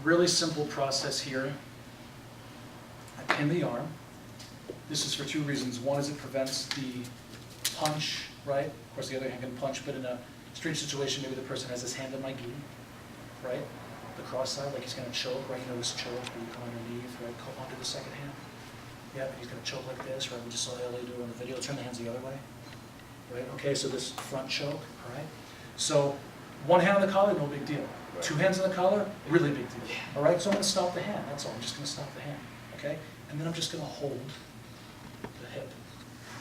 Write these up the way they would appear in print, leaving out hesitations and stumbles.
Really simple process here. I pin the arm. This is for two reasons. One is it prevents the punch, right? Of course, the other hand can punch, but in a street situation, maybe the person has his hand on my gi, right? The cross side, like he's going to choke, right? You know this choke, where you come underneath, right? Come onto the second hand. Yeah, he's going to choke like this, right? We just saw LA do it in the video. Turn the hands the other way, right? Okay, so this front choke, all right? So one hand on the collar, no big deal. Right. Two hands on the collar, really big deal. All right, so I'm going to stop the hand. That's all. I'm just going to stop the hand, okay? And then I'm just going to hold the hip,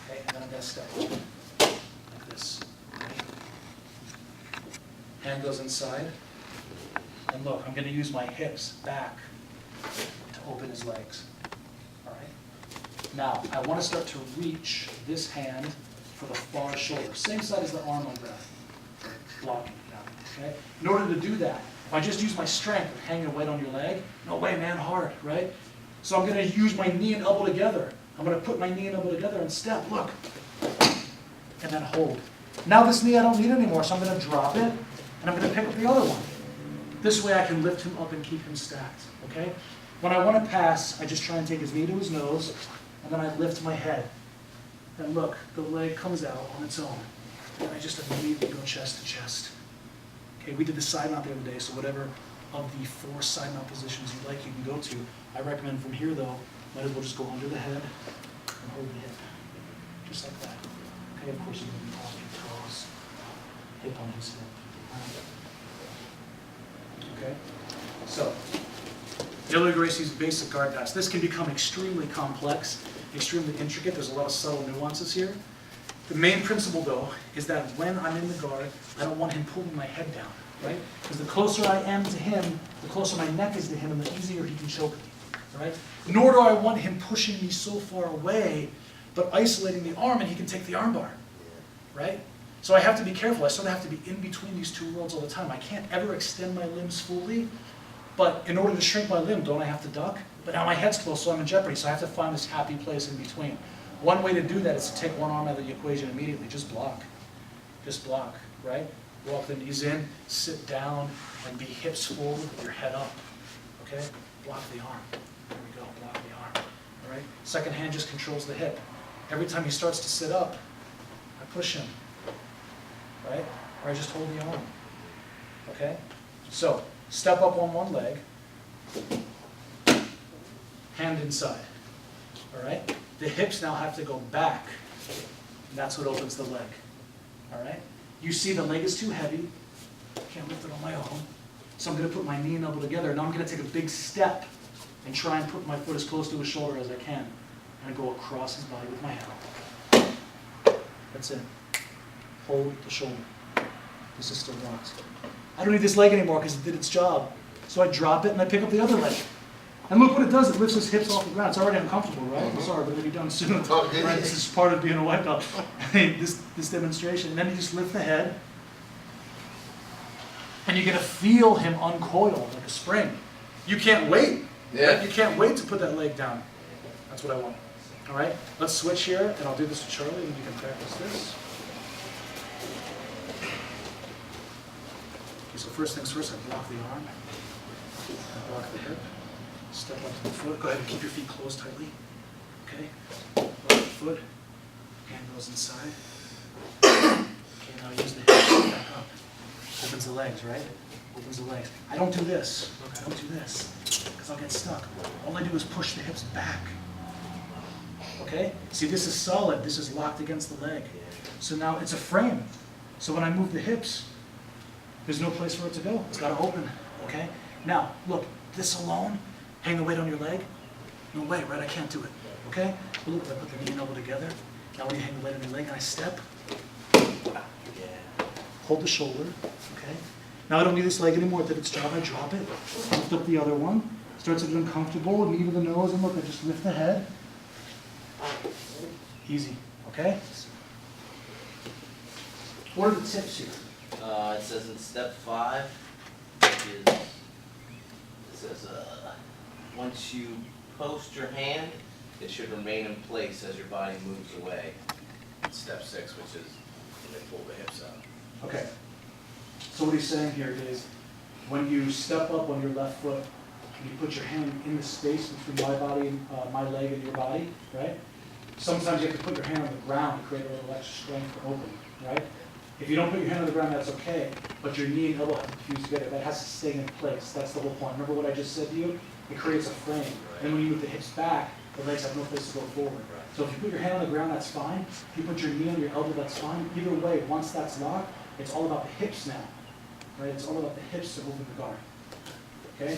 okay? And then I'm going to step like this. Hand goes inside. And look, I'm going to use my hips back to open his legs. All right? Now, I want to start to reach this hand for the far shoulder. Same side as the arm on breath. Blocking now. Okay? In order to do that, if I just use my strength of hanging weight on your leg, no way, man, hard, right? So I'm going to use my knee and elbow together. I'm going to put my knee and elbow together and step, look. And then hold. Now this knee I don't need anymore, so I'm going to drop it, and I'm going to pick up the other one. This way I can lift him up and keep him stacked, okay? When I want to pass, I just try and take his knee to his nose, and then I lift my head. And look, the leg comes out on its own. And I just immediately go chest to chest. Okay, we did the side mount the other day, so whatever of the 4 side mount positions you like, you can go to. I recommend from here, though, might as well just go under the head and hold the hip. Just like that. Okay, of course, you're going to be off your toes. Hip on his hip. Okay, so Dilly Gracie's basic guard pass. This can become extremely complex, extremely intricate. There's a lot of subtle nuances here. The main principle, though, is that when I'm in the guard, I don't want him pulling my head down, right? Because the closer I am to him, the closer my neck is to him, and the easier he can choke me, right? Nor do I want him pushing me so far away, but isolating the arm, and he can take the arm bar, right? So I have to be careful. I sort of have to be in between these two worlds all the time. I can't ever extend my limbs fully, but in order to shrink my limb, don't I have to duck? But now my head's close, so I'm in jeopardy, so I have to find this happy place in between. One way to do that is to take one arm out of the equation immediately. Just block. Just block, right? Walk the knees in, sit down, and be hips forward with your head up, okay? Block the arm. There we go, block the arm, all right? Second hand just controls the hip. Every time he starts to sit up, I push him. Right? Or I just hold the arm. Okay? So, step up on one leg, hand inside. All right? The hips now have to go back, and that's what opens the leg. All right? You see the leg is too heavy. I can't lift it on my own. So I'm going to put my knee and elbow together. Now I'm going to take a big step and try and put my foot as close to his shoulder as I can. And go across his body with my hand. That's it. Hold the shoulder. This is still locked. I don't need this leg anymore because it did its job. So I drop it and I pick up the other leg. And look what it does. It lifts his hips off the ground. It's already uncomfortable, right? I'm sorry, but it'll be done soon. Right? This is part of being a white belt. this demonstration. And then you just lift the head. And you're going to feel him uncoil like a spring. You can't wait. Yeah. Right? You can't wait to put that leg down. That's what I want. All right? Let's switch here, and I'll do this to Charlie, and you can practice this. So first things first, I block the arm, I block the hip, step up to the foot. Go ahead and keep your feet closed tightly. Okay, block the foot, hand goes inside. Okay, now use the hip, back up. Opens the legs, right? Opens the legs. I don't do this. Look, I don't do this, because I'll get stuck. All I do is push the hips back. Okay? See, this is solid. This is locked against the leg. So now it's a frame. So when I move the hips, there's no place for it to go. It's got to open, okay? Now, look, this alone, hang the weight on your leg, no way, right? I can't do it, okay? But look, I put the knee and elbow together. Now when you hang the weight on your leg and I step, hold the shoulder, okay? Now I don't need this leg anymore. It did its job. I drop it, lift up the other one, starts to get uncomfortable, knee to the nose, and look, I just lift the head. Easy, okay? What are the tips here? It says in step 5, it says once you post your hand, it should remain in place as your body moves away. And step 6, which is when they pull the hips out. Okay. So what he's saying here is When you step up on your left foot, you put your hand in the space between my body, my leg and your body, right? Sometimes you have to put your hand on the ground to create a little extra strength to open, right? If you don't put your hand on the ground, that's okay, but your knee and elbow have to fuse together. That has to stay in place. That's the whole point. Remember what I just said to you? It creates a frame. And when you move the hips back, the legs have no place to go forward. So if you put your hand on the ground, that's fine. If you put your knee on your elbow, that's fine. Either way, once that's locked, it's all about the hips now, right? It's all about the hips to open the guard, okay?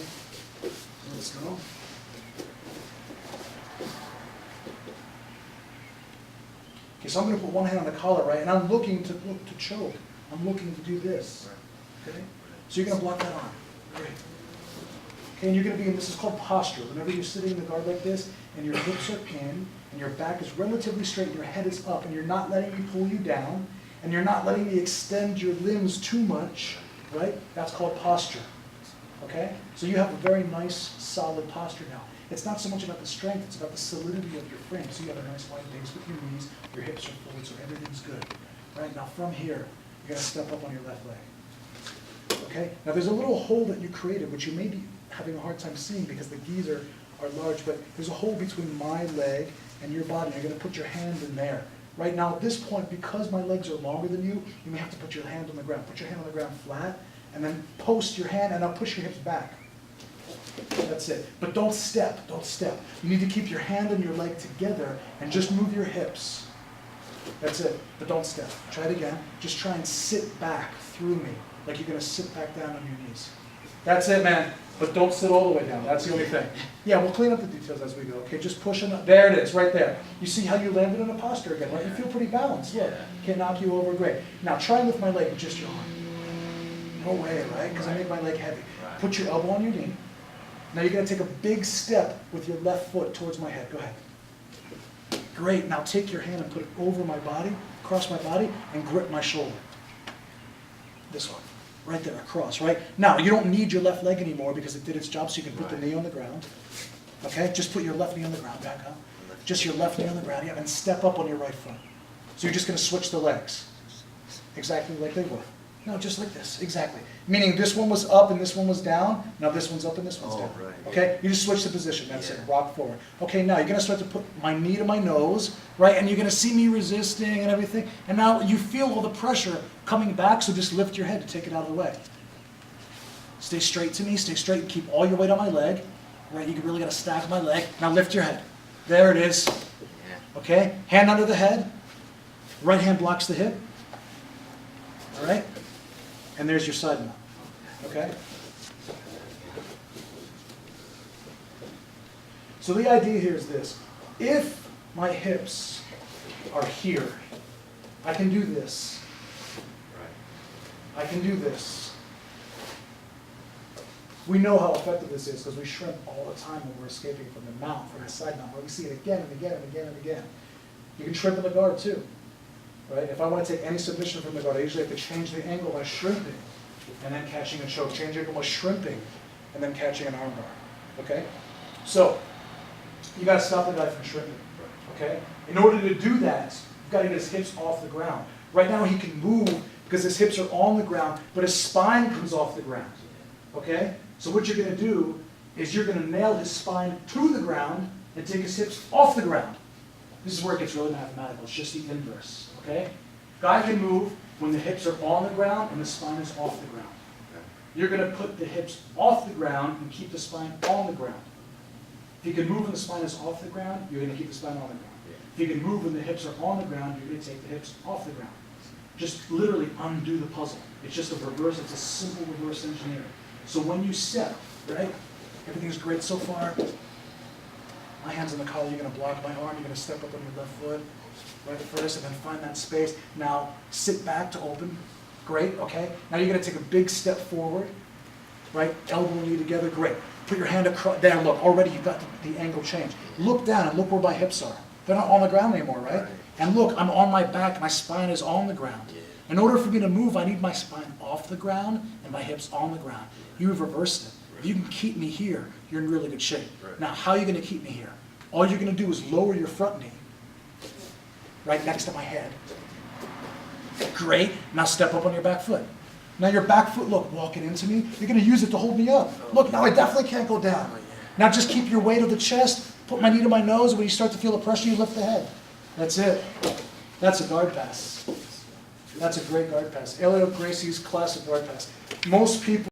So let's go. Okay, so I'm going to put one hand on the collar, right? And I'm looking to choke. I'm looking to do this, okay? So you're going to block that arm. Great. Okay, and you're going to be in, this is called posture. Whenever you're sitting in the guard like this, and your hips are in, and your back is relatively straight, and your head is up, and you're not letting me pull you down, and you're not letting me extend your limbs too much, right? That's called posture, okay? So you have a very nice, solid posture now. It's not so much about the strength, it's about the solidity of your frame. So you have a nice wide base with your knees, your hips are forward, so everything's good. Right, now from here, you're gonna step up on your left leg. Okay, now there's a little hole that you created, which you may be having a hard time seeing because the gis are large, but there's a hole between my leg and your body. You're gonna put your hand in there. Right now at this point, because my legs are longer than you, you may have to put your hand on the ground. Put your hand on the ground flat, and then post your hand, and now push your hips back. That's it. But don't step, don't step. You need to keep your hand and your leg together and just move your hips. That's it. But don't step. Try it again. Just try and sit back through me, like you're going to sit back down on your knees. That's it, man. But don't sit all the way down. That's the only thing. Yeah, we'll clean up the details as we go. Okay, just pushing up. There it is, right there. You see how you landed in a posture again, right? You feel pretty balanced. Look, can't knock you over. Great. Now try and lift my leg with just your arm. No way, right? Because I made my leg heavy. Put your elbow on your knee. Now you're going to take a big step with your left foot towards my head. Go ahead. Great. Now take your hand and put it over my body, across my body, and grip my shoulder. This one. Right there, across, right? Now, you don't need your left leg anymore because it did its job, so you can put the knee on the ground. Okay? Just put your left knee on the ground. Back up. Just your left knee on the ground. Yeah, and step up on your right foot. So you're just going to switch the legs. Exactly like they were. No, just like this, exactly. Meaning this one was up and this one was down. Now this one's up and this one's down. Right. Okay, you just switch the position, that's it, rock forward. Okay, now you're gonna start to put my knee to my nose, right? And you're gonna see me resisting and everything. And now you feel all the pressure coming back, so just lift your head to take it out of the way. Stay straight to me, stay straight, and keep all your weight on my leg. Right, you really gotta stack my leg. Now lift your head. There it is. Okay, hand under the head. Right hand blocks the hip. All right? And there's your side mount, okay? So the idea here is this. If my hips are here, I can do this. I can do this. We know how effective this is because we shrimp all the time when we're escaping from the mount, from the side mount, where we see it again and again and again and again. You can shrimp in the guard too. Right? If I want to take any submission from the guard, I usually have to change the angle by shrimping and then catching a choke. Change the angle by shrimping and then catching an arm guard. Okay? So, you got to stop the guy from shrimping. Okay? In order to do that, you've got to get his hips off the ground. Right now he can move because his hips are on the ground, but his spine comes off the ground. Okay? So what you're going to do is you're going to nail his spine to the ground and take his hips off the ground. This is where it gets really mathematical. It's just the inverse. Okay? Guy can move when the hips are on the ground and the spine is off the ground. You're going to put the hips off the ground and keep the spine on the ground. If you can move when the spine is off the ground, you're going to keep the spine on the ground. If you can move when the hips are on the ground, you're going to take the hips off the ground. Just literally undo the puzzle. It's just a reverse. It's a simple reverse engineering. So when you step, right, everything's great so far. My hand's on the collar, you're going to block my arm, you're going to step up on your left foot, right first, and then find that space. Now, sit back to open. Great, okay. Now you're going to take a big step forward, right? Elbow and knee together, great. Put your hand across, there, look, already you've got the angle changed. Look down and look where my hips are. They're not on the ground anymore, right? And look, I'm on my back, my spine is on the ground. In order for me to move, I need my spine off the ground and my hips on the ground. You've reversed it. If you can keep me here, you're in really good shape. Now, how are you going to keep me here? All you're going to do is lower your front knee right next to my head. Great. Now step up on your back foot. Now your back foot, look, walking into me, you're gonna use it to hold me up. Look, now I definitely can't go down. Now just keep your weight on the chest, put my knee to my nose, and when you start to feel the pressure, you lift the head. That's it. That's a guard pass. That's a great guard pass. Elliot Gracie's classic guard pass. Most people